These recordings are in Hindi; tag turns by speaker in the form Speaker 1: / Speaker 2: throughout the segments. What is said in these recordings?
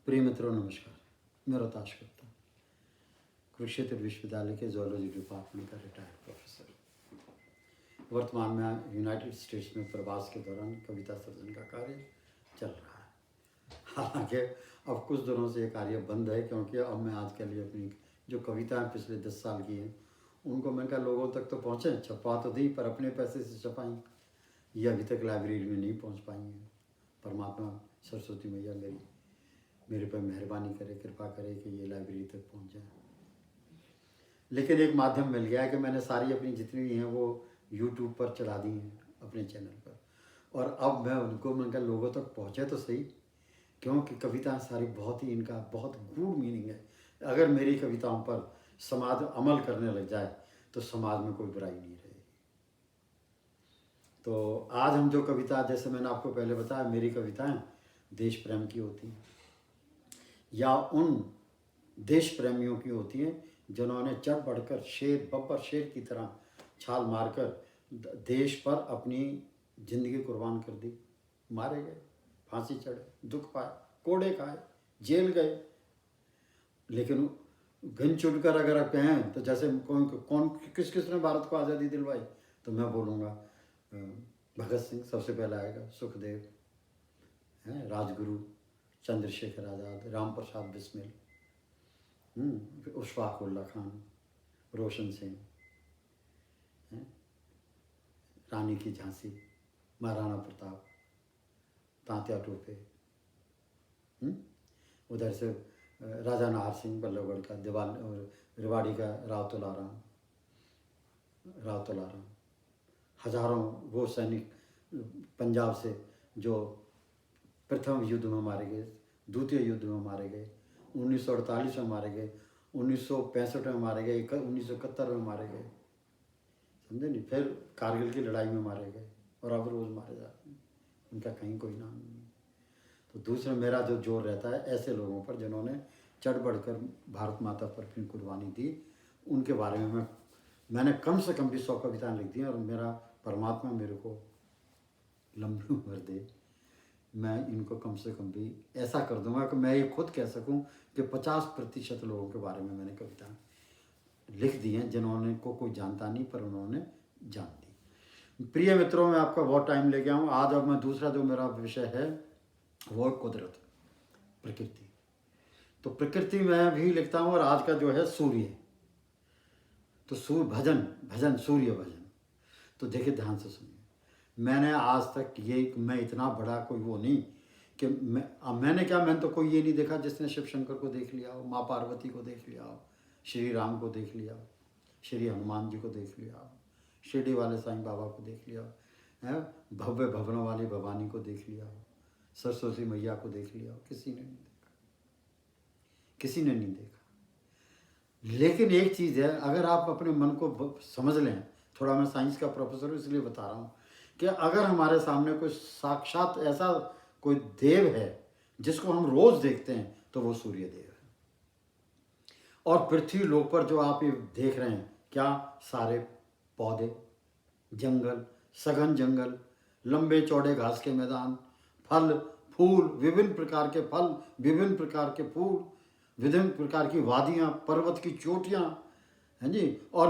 Speaker 1: प्रिय मित्रों नमस्कार। मैं रोहताश गुप्ता, कुरुक्षेत्र विश्वविद्यालय के जूलॉजी डिपार्टमेंट का रिटायर्ड प्रोफेसर। वर्तमान में यूनाइटेड स्टेट्स में प्रवास के दौरान कविता सर्जन का कार्य चल रहा है। हालांकि अब कुछ दिनों से ये कार्य बंद है, क्योंकि अब मैं आज के लिए अपनी जो कविताएं पिछले 10 साल की हैं उनको मैंने कहा लोगों तक तो पहुँचे, छपवा तो दी पर अपने पैसे से छपाई, ये अभी तक लाइब्रेरी में नहीं पहुँच पाई हैं। परमात्मा सरस्वती मैया मेरे पर मेहरबानी करे, कृपा करे कि ये लाइब्रेरी तक पहुंच जाए। लेकिन एक माध्यम मिल गया है कि मैंने सारी अपनी जितनी भी हैं वो यूट्यूब पर चढ़ा दी हैं अपने चैनल पर, और अब मैं उनको मैंने कहा लोगों तक पहुँचे तो सही, क्योंकि कविताएं सारी बहुत ही इनका बहुत गूढ़ मीनिंग है। अगर मेरी कविताओं पर समाज अमल करने लग जाए तो समाज में कोई बुराई नहीं रहेगी। तो आज हम जो कविता, जैसे मैंने आपको पहले बताया, मेरी कविताएं देश प्रेम की होती हैं या उन देश प्रेमियों की होती हैं जिन्होंने चढ़ बढ़कर शेर बब्बर शेर की तरह छाल मारकर देश पर अपनी ज़िंदगी कुर्बान कर दी, मारे गए, फांसी चढ़े, दुख पाए, कोड़े खाए, जेल गए। लेकिन गन चुनकर अगर आप कहें तो जैसे कौन किस ने भारत को आज़ादी दिलवाई, तो मैं बोलूँगा भगत सिंह सबसे पहला आएगा, सुखदेव हैं, राजगुरु चंद्रशेखर आज़ाद, राम प्रसाद बिस्मिल, अशफाक उल्ला खान, रोशन सिंह, रानी की झांसी, महाराणा प्रताप, तात्या टोपे, उधर से राजा नाहर सिंह बल्लभगढ़ का, दिवाल और रेवाड़ी का राव तुलाराम, हजारों वो सैनिक पंजाब से जो प्रथम युद्ध में मारे गए, द्वितीय युद्ध में मारे गए, 1948 में मारे गए, 1965 में मारे गए, 1971 में मारे गए, समझे नहीं, फिर कारगिल की लड़ाई में मारे गए और अब रोज़ मारे जा रहे हैं, उनका कहीं कोई नाम नहीं। तो दूसरा मेरा जो जोर रहता है ऐसे लोगों पर जिन्होंने चढ़ बढ़कर भारत माता पर अपनी कुर्बानी दी, उनके बारे में मैंने कम से कम भी 100 कविताएँ लिख दी हैं, और मेरा परमात्मा मेरे को लंबी उम्र दे, मैं इनको कम से कम भी ऐसा कर दूंगा कि मैं ये खुद कह सकूं कि 50% लोगों के बारे में मैंने कविता लिख दी हैं जिन्होंने को कोई जानता नहीं पर उन्होंने जान दी। प्रिय मित्रों, मैं आपका बहुत टाइम ले गया हूँ आज। अब मैं दूसरा जो मेरा विषय है वो कुदरत, प्रकृति। तो प्रकृति में भी लिखता हूँ, और आज का जो है सूर्य, तो सूर्य भजन सूर्य भजन। तो देखिए ध्यान से सुनिए, मैंने आज तक ये, मैं इतना बड़ा कोई वो नहीं कि मैंने तो कोई ये नहीं देखा जिसने शिव शंकर को देख लिया हो, माँ पार्वती को देख लिया हो, श्री राम को देख लिया हो, श्री हनुमान जी को देख लिया हो, शिरडी वाले साईं बाबा को देख लिया हो, है भव्य भवनों वाली भवानी को देख लिया हो, सरस्वती मैया को देख लिया हो। किसी ने नहीं देखा, किसी ने नहीं देखा। लेकिन एक चीज़ है, अगर आप अपने मन को समझ लें, थोड़ा मैं साइंस का प्रोफेसर हूँ इसलिए बता रहा हूँ कि अगर हमारे सामने कोई साक्षात ऐसा कोई देव है जिसको हम रोज देखते हैं तो वो सूर्य देव है। और पृथ्वी लोक पर जो आप ये देख रहे हैं, क्या सारे पौधे, जंगल, सघन जंगल, लंबे चौड़े घास के मैदान, फल फूल, विभिन्न प्रकार के फल, विभिन्न प्रकार के फूल, विभिन्न प्रकार की वादियाँ, पर्वत की चोटियाँ, है जी, और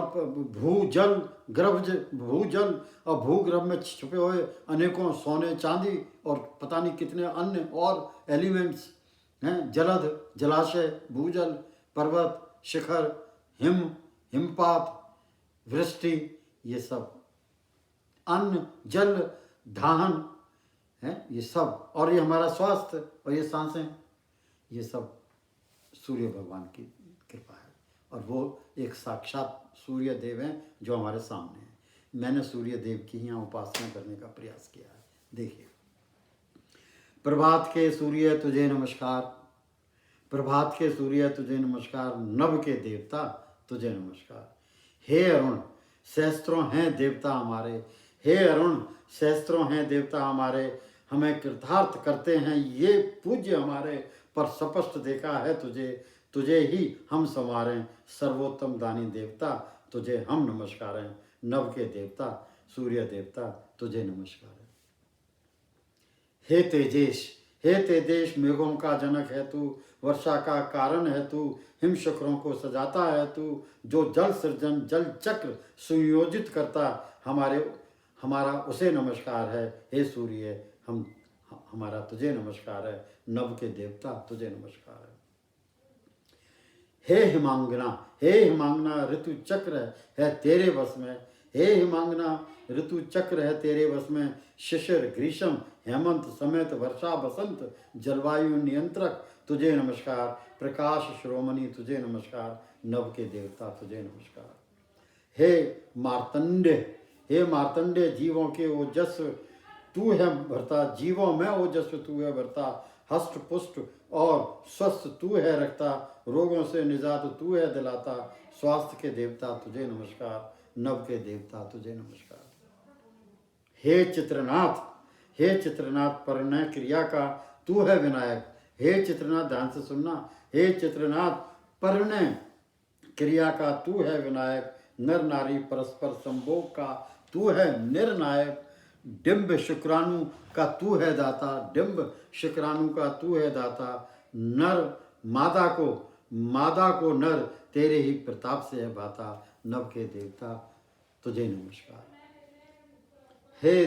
Speaker 1: भूजल भूजल और भूगर्भ में छुपे हुए अनेकों सोने चांदी और पता नहीं कितने अन्य और एलिमेंट्स हैं, जलध, जलाशय, भूजल, पर्वत, शिखर, हिमपात, वृष्टि, ये सब अन्न, जल, धान है, ये सब, और ये हमारा स्वास्थ्य और ये सांसें, ये सब सूर्य भगवान की कृपा है। और वो एक साक्षात सूर्य देव हैं जो हमारे सामने हैं। मैंने सूर्य देव की यहाँ उपासना करने का प्रयास किया है। देखिए, प्रभात के सूर्य तुझे नमस्कार, प्रभात के सूर्य तुझे नमस्कार, नभ के देवता तुझे नमस्कार। हे अरुण सहस्त्रों हैं देवता हमारे, हे अरुण सहस्त्रों हैं देवता हमारे, हमें कृतार्थ करते हैं ये पूज्य हमारे, पर स्पष्ट देखा है तुझे ही हम संवारें, सर्वोत्तम दानी देवता तुझे हम नमस्कार हैं। नभ के देवता सूर्य देवता तुझे नमस्कार है। हे तेजेश, हे ते देश मेघों का जनक है तू, वर्षा का कारण है तू, हिम शिखरों को सजाता है तू, जो जल सृजन जल चक्र सुयोजित करता हमारा उसे नमस्कार है। हे सूर्य हमारा तुझे नमस्कार है, नभ के देवता तुझे नमस्कार है। हे हिमांगना ऋतु चक्र है तेरे वश में, हे हिमांगना ऋतु चक्र है तेरे वश में, शिशिर ग्रीष्म हेमंत समेत वर्षा बसंत जलवायु नियंत्रक तुझे नमस्कार, प्रकाश श्रोमणि तुझे नमस्कार, नभ के देवता तुझे नमस्कार। हे मार्तंडे जीवों के ओजस्व तू है भरता, जीवों में ओजस्व तू है भरता, हष्ट पुष्ट और स्वस्थ तू है रखता, रोगों से निजात तू है दिलाता, स्वास्थ्य के देवता तुझे नमस्कार, नभ के देवता तुझे नमस्कार। हे चित्रनाथ परिणय क्रिया का तू है विनायक, हे चित्रनाथ ध्यान से सुनना, हे चित्रनाथ परिणय क्रिया का तू है विनायक, नर नारी परस्पर संभोग का तू है निर्नायक, डिंब शुक्राणु का तू है दाता, डिंब शुक्राणु का तू है दाता, नर मादा को नर तेरे ही प्रताप से है भाता, नभ के देवता तुझे नमस्कार। हे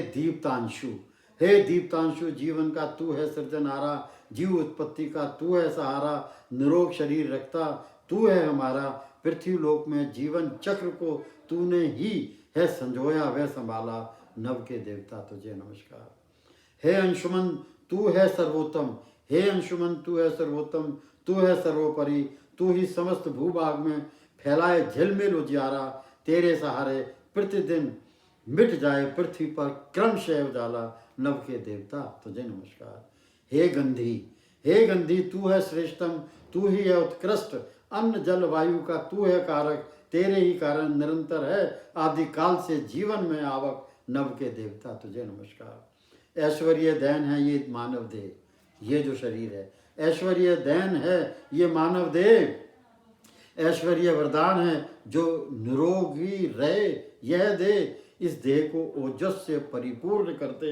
Speaker 1: दीप्तांशु जीवन का तू है सृजनहारा, जीव उत्पत्ति का तू है सहारा, निरोग शरीर रखता तू है हमारा, पृथ्वी लोक में जीवन चक्र को तूने ही है संजोया वह संभाला, नभ के देवता तुझे नमस्कार। हे अंशुमन तू है सर्वोत्तम, हे अंशुमन तू है सर्वोत्तम, तू है सर्वोपरि, तू ही समस्त भूभाग में फैलाए झिलमिल उजियारा, तेरे सहारे प्रतिदिन मिट जाए पृथ्वी पर क्रमशः उजाला, नभ के देवता तुझे नमस्कार। हे गंधी तू है श्रेष्ठतम, तू ही है उत्कृष्ट, अन्न जल वायु का तू है कारक, तेरे ही कारण निरंतर है आदिकाल से जीवन में आवक, नभ के देवता तुझे नमस्कार। ऐश्वर्य दैन है ये मानव देह, ये जो शरीर है ऐश्वर्य दैन है ये मानव देह, ऐश्वर्य वरदान है जो निरोगी रहे यह देह, इस देह को ओजस से परिपूर्ण करते,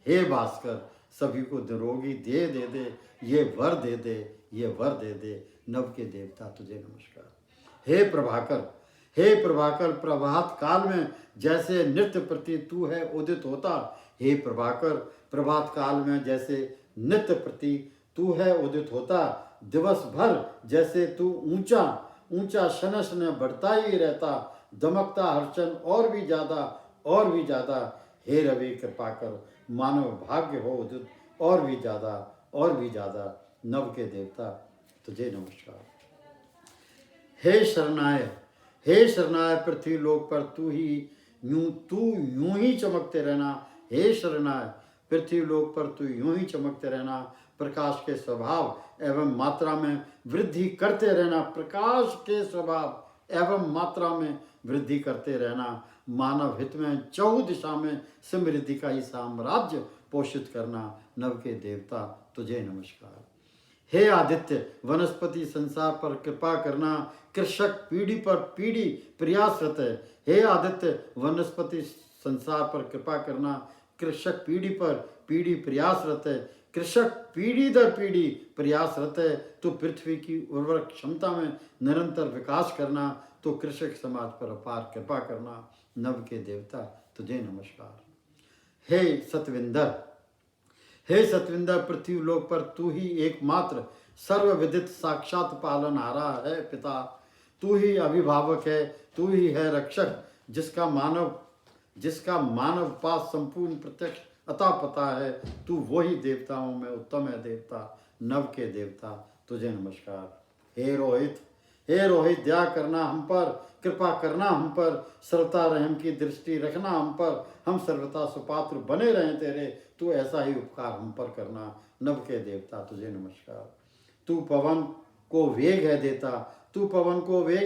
Speaker 1: हे भास्कर सभी को निरोगी देह दे दे, ये वर दे दे, ये वर दे दे, नभ के देवता तुझे नमस्कार। हे प्रभाकर प्रभात काल में जैसे नृत्य प्रति तू है उदित होता, हे प्रभाकर प्रभात काल में जैसे नित्य प्रति तू है उदित होता, दिवस भर जैसे तू ऊंचा ऊंचा शन शन बढ़ता ही रहता, दमकता हर्षण और भी ज्यादा, हे रवि कृपा कर मानव भाग्य हो उदित और भी ज्यादा, नभ के देवता तुझे नमस्कार। हे शरणाय पृथ्वी लोक पर तू यूं ही चमकते रहना, हे शरणाय पृथ्वी लोक पर तू यूं ही चमकते रहना, प्रकाश के स्वभाव एवं मात्रा में वृद्धि करते रहना, प्रकाश के स्वभाव एवं मात्रा में वृद्धि करते रहना, मानव हित में चौह दिशा में समृद्धि का ही साम्राज्य पोषित करना, नभ के देवता तुझे नमस्कार। हे आदित्य वनस्पति संसार पर कृपा करना, कृषक पीढ़ी पर पीढ़ी प्रयासरत है, हे आदित्य वनस्पति संसार पर कृपा करना, कृषक पीढ़ी पर पीढ़ी प्रयासरत है, कृषक पीढ़ी दर पीढ़ी प्रयासरत है, तो पृथ्वी की उर्वरक क्षमता में निरंतर विकास करना, तो कृषक समाज पर अपार कृपा करना, नभ के देवता तुझे नमस्कार। हे सतविंदर पृथ्वी लोक पर तू ही एकमात्र सर्वविदित साक्षात पालनहारा है पिता, तू ही अभिभावक है, तू ही है रक्षक, जिसका मानव पास संपूर्ण प्रत्यक्ष अता पता है, तू वही देवताओं में उत्तम है देवता, नभ के देवता तुझे नमस्कार। हे रोहित दया करना हम पर, कृपा करना हम पर, सर्वथा रहम की दृष्टि रखना हम पर, हम सर्वथा सुपात्र बने रहें तेरे, तू ऐसा ही उपकार हम पर करना, नभ के देवता तुझे नमस्कार। तू पवन को वेग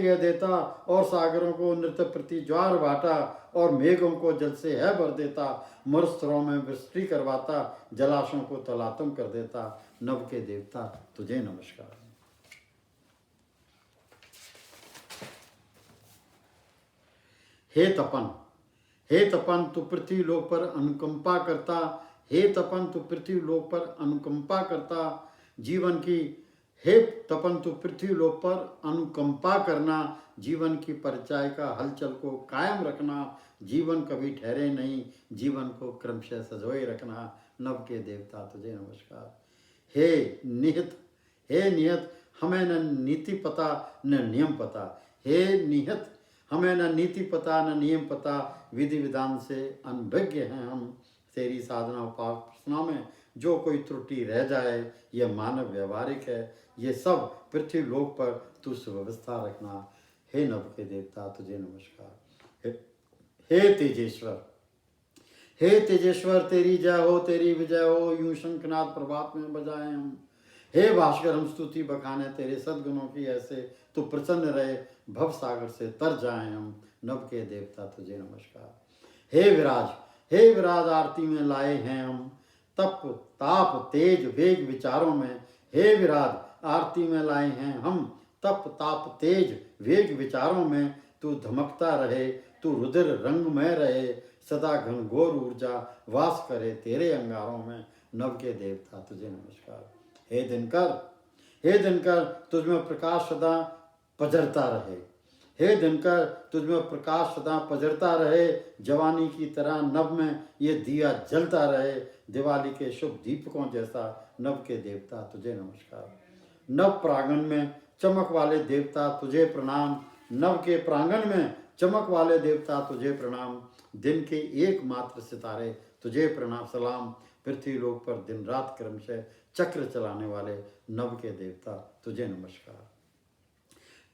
Speaker 1: है देता और सागरों को नृत्य प्रति ज्वार बाटा, और मेघों को जल से है भर देता, मरुस्थलों में वृष्टि करवाता, जलाशयों को तलातम कर देता, नभ के देवता तुझे नमस्कार। हे तपन तू पृथ्वी लोक पर अनुकंपा करता, हे तपन तू पृथ्वी लोक पर अनुकंपा करता जीवन की, हे तपन तू पृथ्वी लोक पर अनुकंपा करना, जीवन की परिचय का हलचल को कायम रखना, जीवन कभी ठहरे नहीं, जीवन को क्रमशः सजोए रखना, नभ के देवता तुझे नमस्कार। हे नियत हमें न नीति पता न नियम पता, हे नियत हमें न नीति पता न नियम पता, विधि विधान से अनभिज्ञ हैं हम, तेरी साधना उपासना में जो कोई त्रुटि रह जाए यह मानव व्यवहारिक है, ये सब पृथ्वी लोक पर तू सुव्यवस्था रखना, हे नभ के देवता तुझे नमस्कार। हे तेजेश्वर, हे तेजेश्वर तेरी जय हो, तेरी विजय हो, यूं शंखनाद प्रभात में बजाए हम। हे भास्कर हम स्तुति बखाने तेरे सद्गुणों की, ऐसे तू प्रसन्न रहे भव सागर से तर जाए हम, नभ के देवता तुझे नमस्कार। हे विराज आरती में लाए हैं हम, तप ताप तेज वेग विचारों में, हे विराज आरती में लाए हैं हम, तप ताप तेज वेग विचारों में, तू धमकता रहे तू रुद्र रंग में रहे, सदा घनघोर ऊर्जा वास करे तेरे अंगारों में, नभ के देवता तुझे नमस्कार। हे दिनकर तुझ में प्रकाश सदा पजरता रहे, हे दिनकर तुझ में प्रकाश सदा पजरता रहे, जवानी की तरह नभ में ये दिया जलता रहे, दिवाली के शुभ दीपकों जैसा, नभ के देवता तुझे नमस्कार। नभ प्रांगण में चमक वाले देवता तुझे प्रणाम, नभ के प्रांगण में चमक वाले देवता तुझे प्रणाम, दिन के एकमात्र सितारे तुझे प्रणाम सलाम, पृथ्वी लोक पर दिन रात क्रमशः चक्र चलाने वाले नभ के देवता तुझे नमस्कार।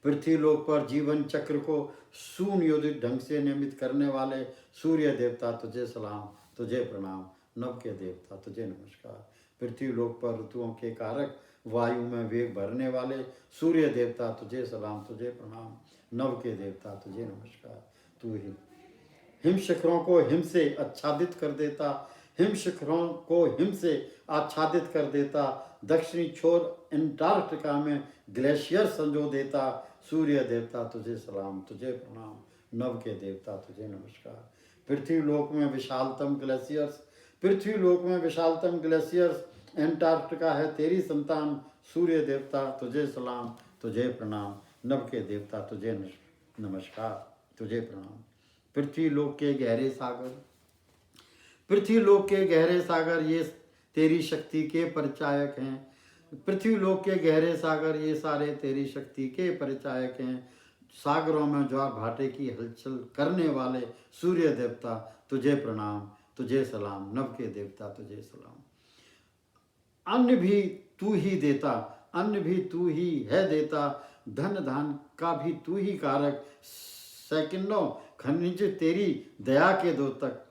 Speaker 1: पृथ्वी लोक पर जीवन चक्र को सुनियोजित ढंग से नियमित करने वाले सूर्य देवता तुझे सलाम तुझे प्रणाम, नभ के देवता तुझे नमस्कार। पृथ्वी लोक पर ऋतुओं के कारक वायु में वेग भरने वाले सूर्य देवता तुझे सलाम तुझे प्रणाम, नभ के देवता तुझे नमस्कार। तू ही हिम शिखरों को हिम से आच्छादित कर देता, हिम शिखरों को हिम से आच्छादित कर देता, दक्षिणी छोर अंटार्कटिका में ग्लेशियर संजो देता, सूर्य देवता तुझे सलाम तुझे प्रणाम, नभ के देवता तुझे नमस्कार। पृथ्वी लोक में विशालतम ग्लेशियर्स, पृथ्वी लोक में विशालतम ग्लेशियर्स अंटार्कटिका है तेरी संतान, सूर्य देवता तुझे सलाम तुझे प्रणाम, नभ के देवता तुझे नमस्कार तुझे प्रणाम। पृथ्वी लोक के गहरे सागर, पृथ्वी लोक के गहरे सागर ये तेरी शक्ति के परिचायक हैं, पृथ्वी लोक के गहरे सागर ये सारे तेरी शक्ति के परिचायक हैं, सागरों में ज्वार भाटे की हलचल करने वाले सूर्य देवता तुझे प्रणाम तुझे सलाम, नभ के देवता तुझे सलाम। अन्न भी तू ही देता, अन्न भी तू ही है देता, धन धान का भी तू ही कारक, सैकड़ों खनिज तेरी दया के दो तक,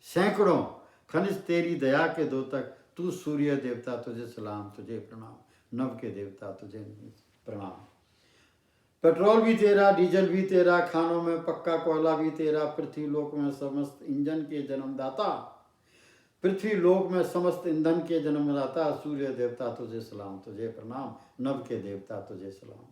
Speaker 1: सैकड़ों खनिज तेरी दया के दो तक, तू सूर्य देवता तुझे सलाम तुझे प्रणाम, नभ के देवता तुझे प्रणाम। पेट्रोल भी तेरा, डीजल भी तेरा, खानों में पक्का कोयला भी तेरा, पृथ्वी लोक में समस्त इंजन के जन्मदाता, पृथ्वी लोक में समस्त ईंधन के जन्मदाता, सूर्य देवता तुझे सलाम तुझे प्रणाम, नभ के देवता तुझे सलाम।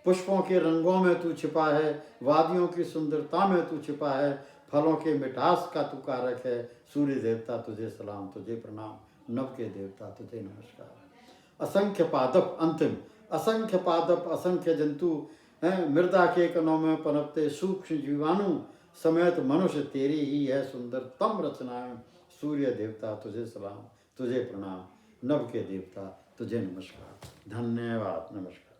Speaker 1: पुष्पों के रंगों में तू छिपा है, वादियों की सुंदरता में तू छिपा है, फलों के मिठास का तू कारक है, सूर्य देवता तुझे सलाम तुझे प्रणाम, नभ के देवता तुझे नमस्कार। असंख्य पादप अंतिम, असंख्य पादप असंख्य जंतु हैं, मृदा के कणों में पनपते सूक्ष्म जीवाणु समेत मनुष्य तेरी ही है सुंदरतम रचनाएं, सूर्य देवता तुझे सलाम तुझे प्रणाम, नभ के देवता तुझे नमस्कार। धन्यवाद, नमस्कार।